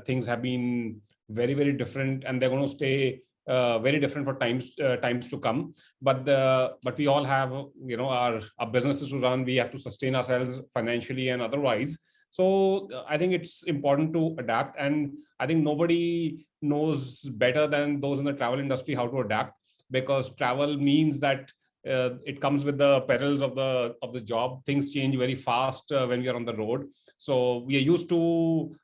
things have been very, very different, and they're going to stay very different for times to come. But we all have, our businesses to run. We have to sustain ourselves financially and otherwise. So I think it's important to adapt, and I think nobody knows better than those in the travel industry how to adapt, because travel means that it comes with the perils of the job. Things change very fast when we are on the road. So we are used to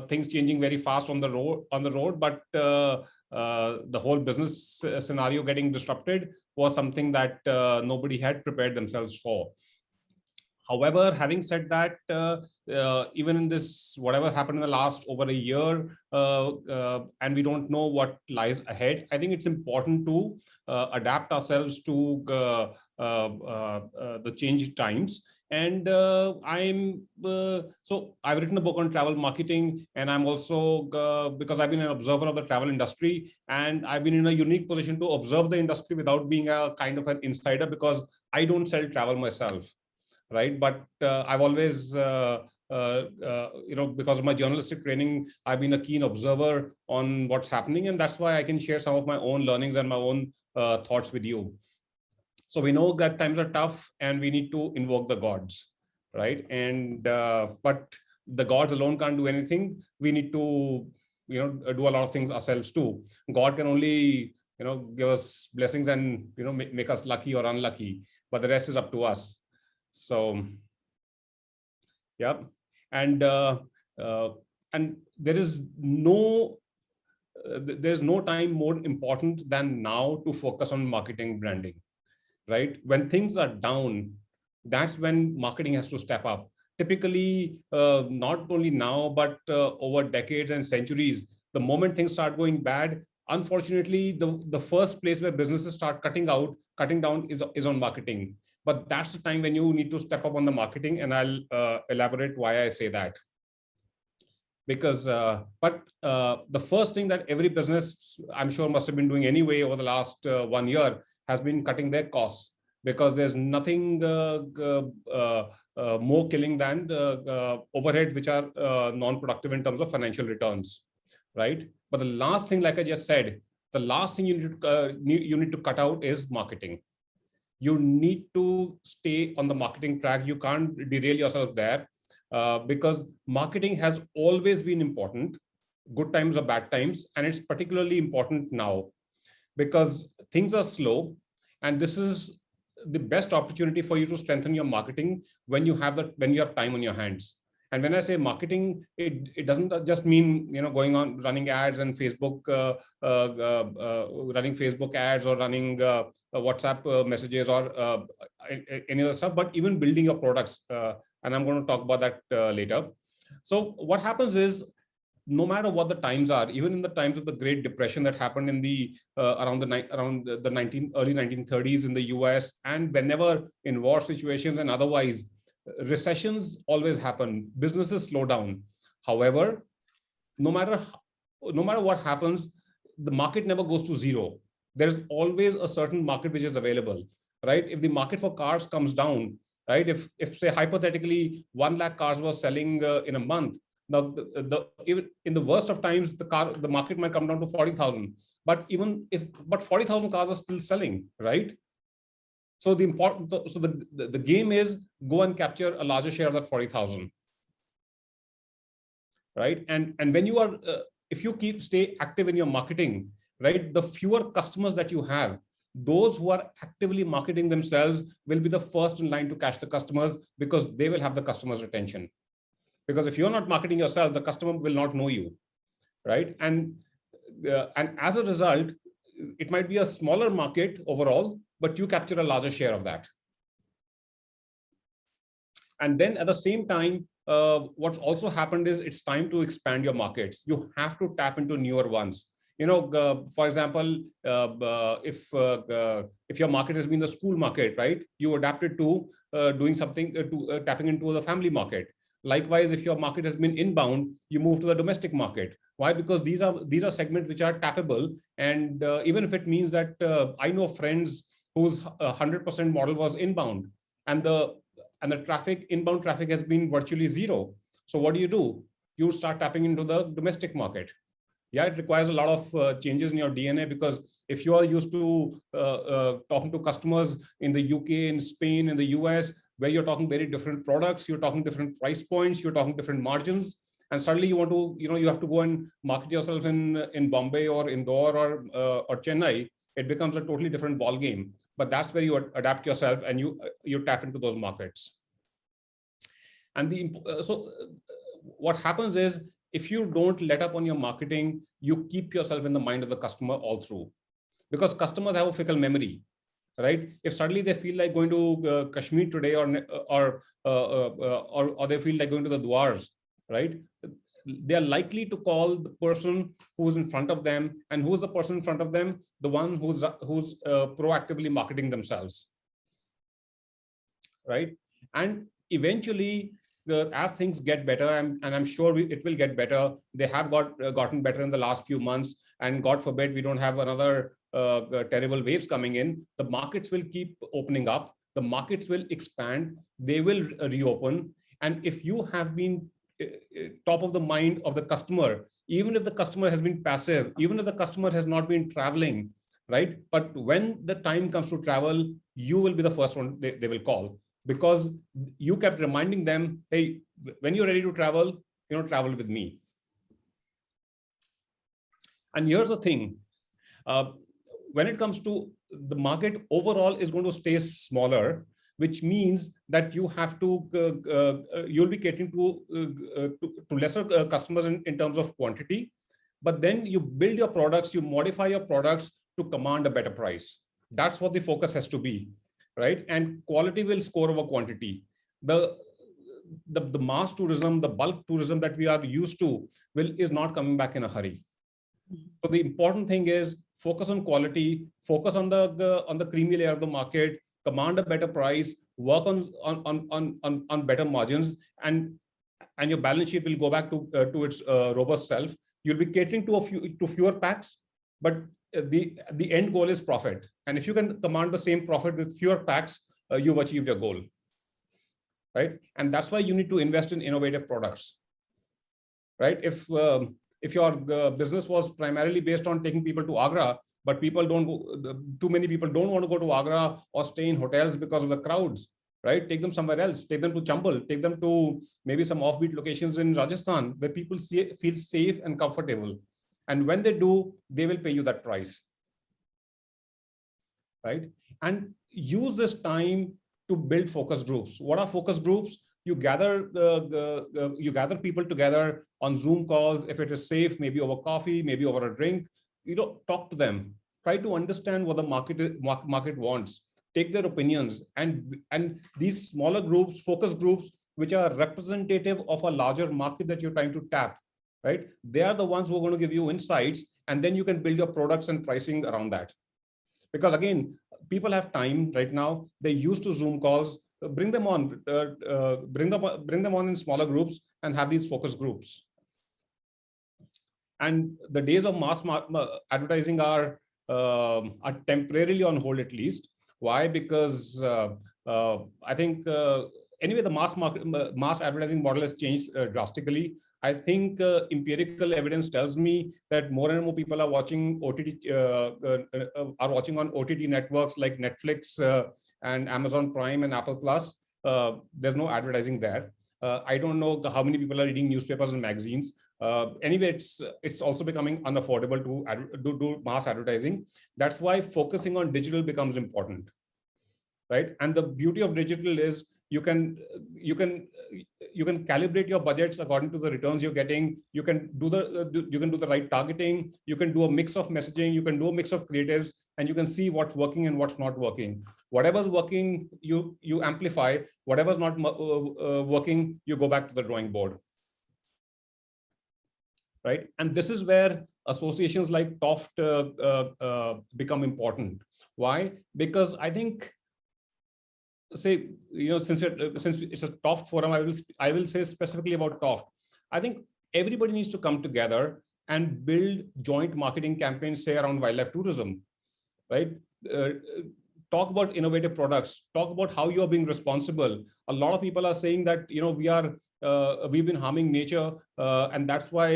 things changing very fast on the road, but the whole business scenario getting disrupted was something that nobody had prepared themselves for. However, having said that, even in this, whatever happened in the last over a year, and we don't know what lies ahead, I think it's important to adapt ourselves to the changed times. And so I've written a book on travel marketing, and I'm also, because I've been an observer of the travel industry, and I've been in a unique position to observe the industry without being a kind of an insider, because I don't sell travel myself. Right. But I've always, because of my journalistic training, I've been a keen observer on what's happening. And that's why I can share some of my own learnings and my own thoughts with you. So we know that times are tough and we need to invoke the gods. Right. And but the gods alone can't do anything. We need to, do a lot of things ourselves too. God can only, give us blessings and, make us lucky or unlucky, but the rest is up to us. So, yeah, and there's no time more important than now to focus on marketing branding, right? When things are down, that's when marketing has to step up. Typically, not only now, but over decades and centuries, the moment things start going bad, unfortunately, the first place where businesses start cutting down is on marketing. But that's the time when you need to step up on the marketing, and I'll elaborate why I say that. Because, the first thing that every business, I'm sure, must have been doing anyway over the last 1 year has been cutting their costs, because there's nothing more killing than overheads which are non-productive in terms of financial returns, right? But the last thing, like I just said, the last thing you need to cut out is marketing. You need to stay on the marketing track. You can't derail yourself there, because marketing has always been important, good times or bad times, and it's particularly important now because things are slow, and this is the best opportunity for you to strengthen your marketing when you have time on your hands. And when I say marketing, it doesn't just mean going on running ads and Facebook, running Facebook ads, or running WhatsApp messages, or any other stuff, but even building your products. And I'm going to talk about that later. So what happens is, no matter what the times are, even in the times of the Great Depression that happened in the around the early 1930s in the US, and whenever in war situations and otherwise, recessions always happen, businesses slow down. However, no matter what happens, the market never goes to zero. There's always a certain market which is available, right? If the market for cars comes down, right, if say hypothetically 1 lakh cars was selling in a month, now even in the worst of times, the market might come down to 40,000, but 40,000 cars are still selling, right? So the game is go and capture a larger share of that 40,000, right? And when you are, if you stay active in your marketing, right, the fewer customers that you have, those who are actively marketing themselves will be the first in line to catch the customers, because they will have the customer's attention. Because if you're not marketing yourself, the customer will not know you, right? And as a result, it might be a smaller market overall, but you capture a larger share of that. And then at the same time, what's also happened is it's time to expand your markets. You have to tap into newer ones. For example, if your market has been the school market, right, you adapted to doing something to tapping into the family market. Likewise, if your market has been inbound, you move to the domestic market. Why? Because these are segments which are tappable, and even if it means that I know friends whose 100% model was inbound, and the inbound traffic has been virtually zero. So what do? you start tapping into the domestic market. Yeah, it requires a lot of changes in your DNA, because if you are used to talking to customers in the UK, in Spain, in the US, where you're talking very different products, you're talking different price points, you're talking different margins, and suddenly you want to, you have to go and market yourself in Bombay or Indore or Chennai, it becomes a totally different ball game. But that's where you adapt yourself and you tap into those markets. And what happens is, if you don't let up on your marketing, you keep yourself in the mind of the customer all through, because customers have a fickle memory, right? If suddenly they feel like going to Kashmir today, or they feel like going to the Dwars, right? They are likely to call the person who's in front of them. And who's the person in front of them? The one who's proactively marketing themselves, right? And eventually, as things get better, and I'm sure it will get better, they have gotten better in the last few months, and God forbid we don't have another terrible waves coming in, the markets will keep opening up, the markets will expand, they will reopen. And if you have been top of the mind of the customer, even if the customer has been passive, even if the customer has not been traveling, right? But when the time comes to travel, you will be the first one they will call, because you kept reminding them, hey, when you're ready to travel, travel with me. And here's the thing, when it comes to the market overall is going to stay smaller, which means that you have to, you'll be catering to lesser customers in terms of quantity, but then you build your products, you modify your products to command a better price. That's what the focus has to be, right? And quality will score over quantity. The mass tourism, the bulk tourism that we are used to is not coming back in a hurry. So the important thing is focus on quality, focus on the creamy layer of the market, command a better price, work on better margins, and your balance sheet will go back to its robust self. You'll be catering to fewer packs, but the end goal is profit. And if you can command the same profit with fewer packs, you've achieved your goal, right? And that's why you need to invest in innovative products, right? If your business was primarily based on taking people to Agra, but too many people don't want to go to Agra or stay in hotels because of the crowds, right? Take them somewhere else, take them to Chambal, take them to maybe some offbeat locations in Rajasthan where people feel safe and comfortable. And when they do, they will pay you that price, right? And use this time to build focus groups. What are focus groups? You gather people together on Zoom calls. If it is safe, maybe over coffee, maybe over a drink, talk to them. Try to understand what the market wants. Take their opinions, and these smaller groups, focus groups, which are representative of a larger market that you're trying to tap, right? They are the ones who are going to give you insights, and then you can build your products and pricing around that. Because again, people have time right now. They're used to Zoom calls. Bring them on, bring them on in smaller groups and have these focus groups. And the days of mass advertising are temporarily on hold, at least. Why? Because I think anyway, the mass advertising model has changed drastically. I think empirical evidence tells me that more and more people are watching OTT, are watching on OTT networks like Netflix and Amazon Prime and Apple Plus. There's no advertising there. I don't know how many people are reading newspapers and magazines. Anyway, it's also becoming unaffordable to do mass advertising. That's why focusing on digital becomes important, right? And the beauty of digital is you can calibrate your budgets according to the returns you're getting. You can do the right targeting. You can do a mix of messaging. You can do a mix of creatives, and you can see what's working and what's not working. Whatever's working, you amplify. Whatever's not working, you go back to the drawing board, right? And this is where associations like Toft become important. Why? Because I think, say, since it's a Toft forum, I will say specifically about Toft. I think everybody needs to come together and build joint marketing campaigns, say, around wildlife tourism, right? talk about innovative products, talk about how you are being responsible. A lot of people are saying that, we've been harming nature, and that's why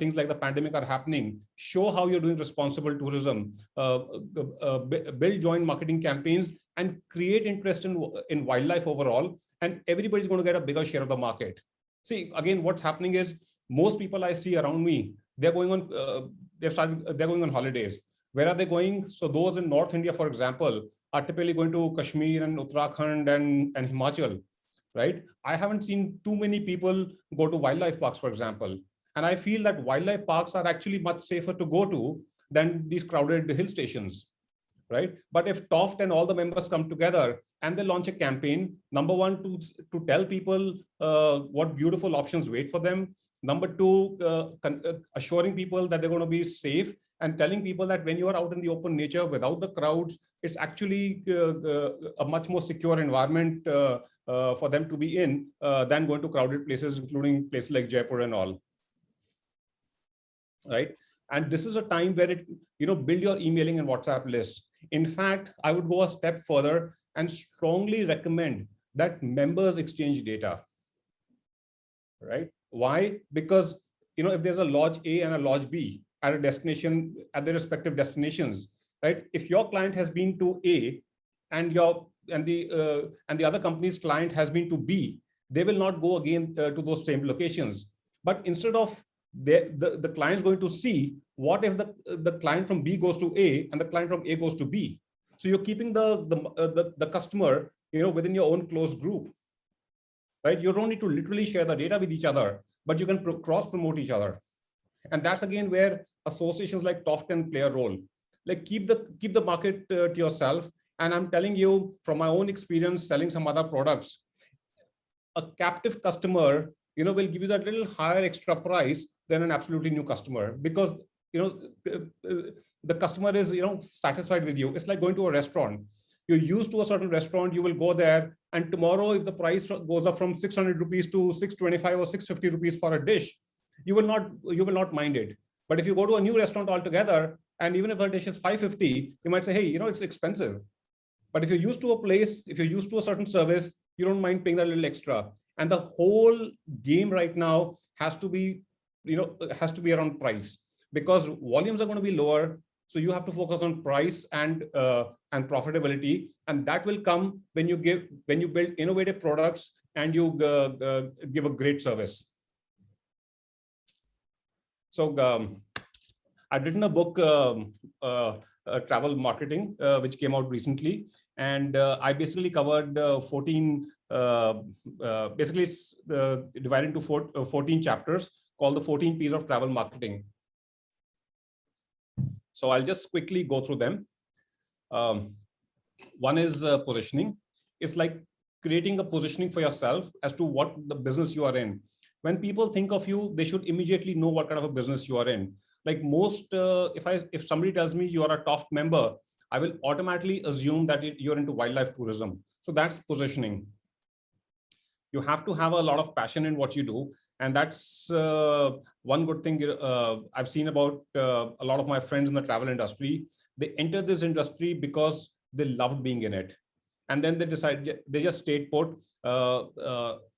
things like the pandemic are happening. Show how you're doing responsible tourism, build joint marketing campaigns, and create interest in wildlife overall, and everybody's going to get a bigger share of the market. See, again, what's happening is most people I see around me, they're going on holidays. Where are they going? So those in North India, for example, are typically going to Kashmir and Uttarakhand and Himachal, right? I haven't seen too many people go to wildlife parks, for example. And I feel that wildlife parks are actually much safer to go to than these crowded hill stations, right? But if Toft and all the members come together and they launch a campaign, number one, to tell people what beautiful options wait for them. Number two, assuring people that they're going to be safe, and telling people that when you are out in the open nature without the crowds, it's actually a much more secure environment for them to be in than going to crowded places, including places like Jaipur and all. Right? And this is a time where build your emailing and WhatsApp list. In fact, I would go a step further and strongly recommend that members exchange data. Right? Why? Because if there's a lodge A and a lodge B at a destination, at their respective destinations, right? If your client has been to A and the other company's client has been to B, they will not go again to those same locations. But instead of the client's going to C, what if the client from B goes to A and the client from A goes to B? So you're keeping the customer within your own closed group, right? You don't need to literally share the data with each other, but you can cross promote each other. And that's again where associations like Toft can play a role. Like keep the market to yourself. And I'm telling you from my own experience selling some other products, a captive customer will give you that little higher extra price than an absolutely new customer, because the customer is satisfied with you. It's like going to a restaurant. You're used to a certain restaurant, you will go there, and tomorrow if the price goes up from 600 rupees to 625 or 650 rupees for a dish, you will not mind it. But if you go to a new restaurant altogether, and even if the dish is 550, you might say, hey, it's expensive. But if you're used to a place, if you're used to a certain service, you don't mind paying that little extra. And the whole game right now has to be around price, because volumes are going to be lower. So you have to focus on price and profitability, and that will come when you build innovative products and you give a great service. So I've written a book, Travel Marketing, which came out recently, and I basically covered 14. Basically, it's divided into 14 chapters called the 14 P's of Travel Marketing. So I'll just quickly go through them. One is positioning. It's like creating a positioning for yourself as to what the business you are in. When people think of you, they should immediately know what kind of a business you are in. Like most, if somebody tells me you are a Toft member, I will automatically assume that you're into wildlife tourism. So that's positioning. You have to have a lot of passion in what you do. And that's one good thing I've seen about a lot of my friends in the travel industry. They enter this industry because they loved being in it. And then they just stayed put.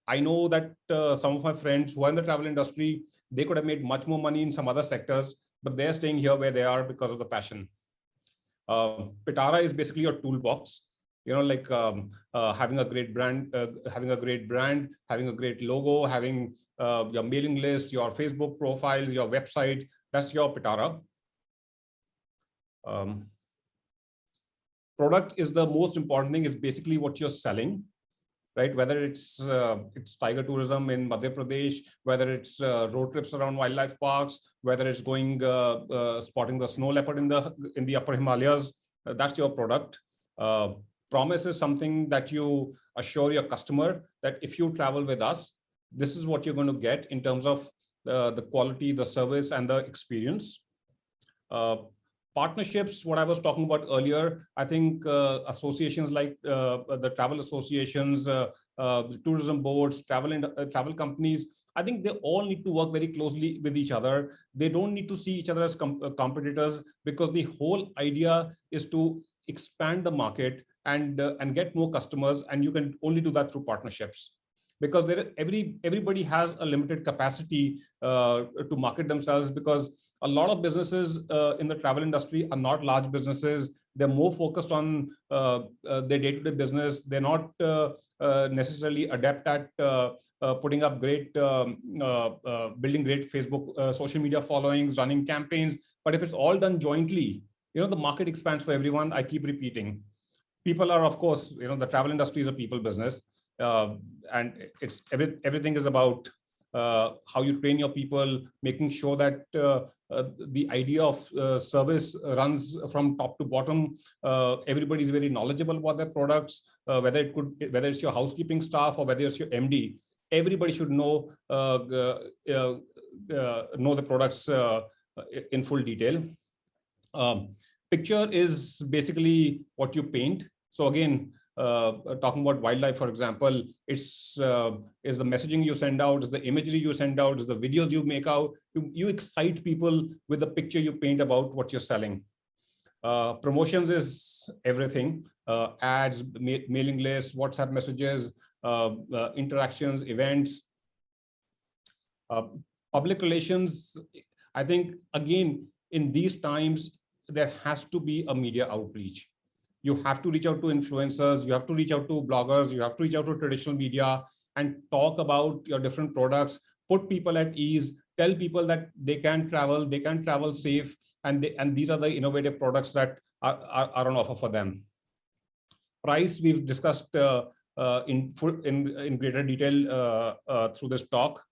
I know that some of my friends who are in the travel industry, they could have made much more money in some other sectors, but they're staying here where they are because of the passion. Pitara is basically your toolbox. Having a great brand, having a great logo, having your mailing list, your Facebook profiles, your website. That's your Pitara. Product is the most important thing. Is basically what you're selling, right? Whether it's tiger tourism in Madhya Pradesh, whether it's road trips around wildlife parks, whether it's going spotting the snow leopard in the upper Himalayas, that's your product. Promise is something that you assure your customer that if you travel with us, this is what you're going to get in terms of the quality, the service, and the experience. Partnerships, what I was talking about earlier, I think associations like the travel associations, the tourism boards, travel companies, I think they all need to work very closely with each other. They don't need to see each other as competitors, because the whole idea is to expand the market, and get more customers. And you can only do that through partnerships, because everybody has a limited capacity to market themselves, because a lot of businesses in the travel industry are not large businesses. They're more focused on their day-to-day business. They're not necessarily adept at putting up building great Facebook social media followings, running campaigns. But if it's all done jointly, the market expands for everyone. I keep repeating. People are, of course, the travel industry is a people business, and it's everything is about how you train your people, making sure that the idea of service runs from top to bottom. Everybody is very knowledgeable about their products, whether it's your housekeeping staff or whether it's your MD. Everybody should know the products in full detail. Picture is basically what you paint. So again, talking about wildlife, for example, is the messaging you send out, is the imagery you send out, is the videos you make out. You excite people with the picture you paint about what you're selling. Promotions is everything. Ads, mailing lists, WhatsApp messages, interactions, events. Public relations, I think, again, in these times, there has to be a media outreach. You have to reach out to influencers, you have to reach out to bloggers, you have to reach out to traditional media and talk about your different products, put people at ease, tell people that they can travel safe, and these are the innovative products that are on offer for them. Price, we've discussed in greater detail through this talk.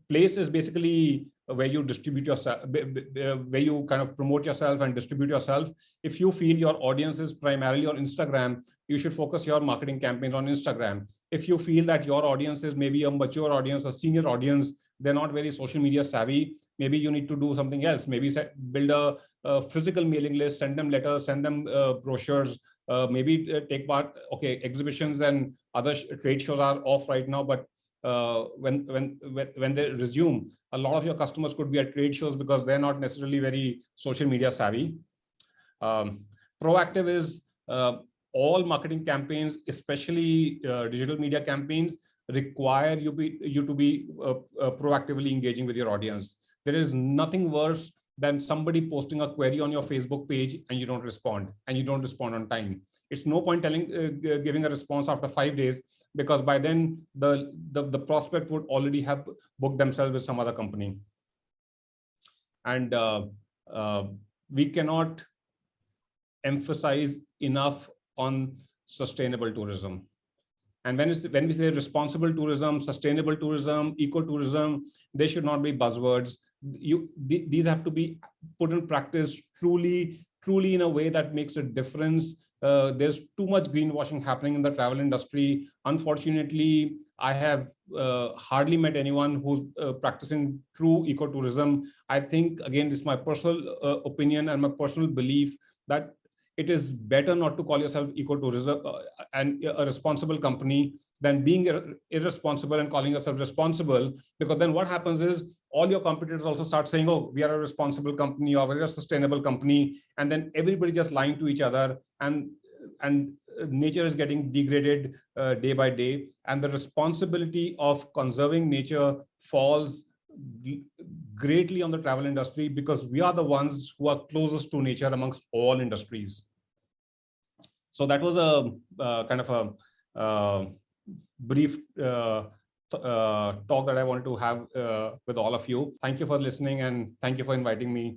Place is basically where you distribute yourself, where you kind of promote yourself and distribute yourself. If you feel your audience is primarily on Instagram, you should focus your marketing campaigns on Instagram. If you feel that your audience is maybe a mature audience, a senior audience, they're not very social media savvy, maybe you need to do something else. Maybe build a physical mailing list, send them letters, send them brochures, maybe take part. Okay, exhibitions and other trade shows are off right now, but when they resume, a lot of your customers could be at trade shows because they're not necessarily very social media savvy. Proactive is all marketing campaigns, especially digital media campaigns, require you to be proactively engaging with your audience. There is nothing worse than somebody posting a query on your Facebook page and you don't respond, and you don't respond on time. It's no point giving a response after 5 days, because by then the prospect would already have booked themselves with some other company. And we cannot emphasize enough on sustainable tourism. And when we say responsible tourism, sustainable tourism, ecotourism, they should not be buzzwords. These have to be put in practice truly in a way that makes a difference. There's too much greenwashing happening in the travel industry. Unfortunately, I have hardly met anyone who's practicing true ecotourism. I think, again, this is my personal opinion and my personal belief that it is better not to call yourself ecotourism and a responsible company than being irresponsible and calling yourself responsible, because then what happens is all your competitors also start saying, oh, we are a responsible company or we're a sustainable company, and then everybody just lying to each other, and nature is getting degraded day by day, and the responsibility of conserving nature falls greatly on the travel industry, because we are the ones who are closest to nature amongst all industries. So that was a kind of a brief talk that I wanted to have with all of you. Thank you for listening, and thank you for inviting me.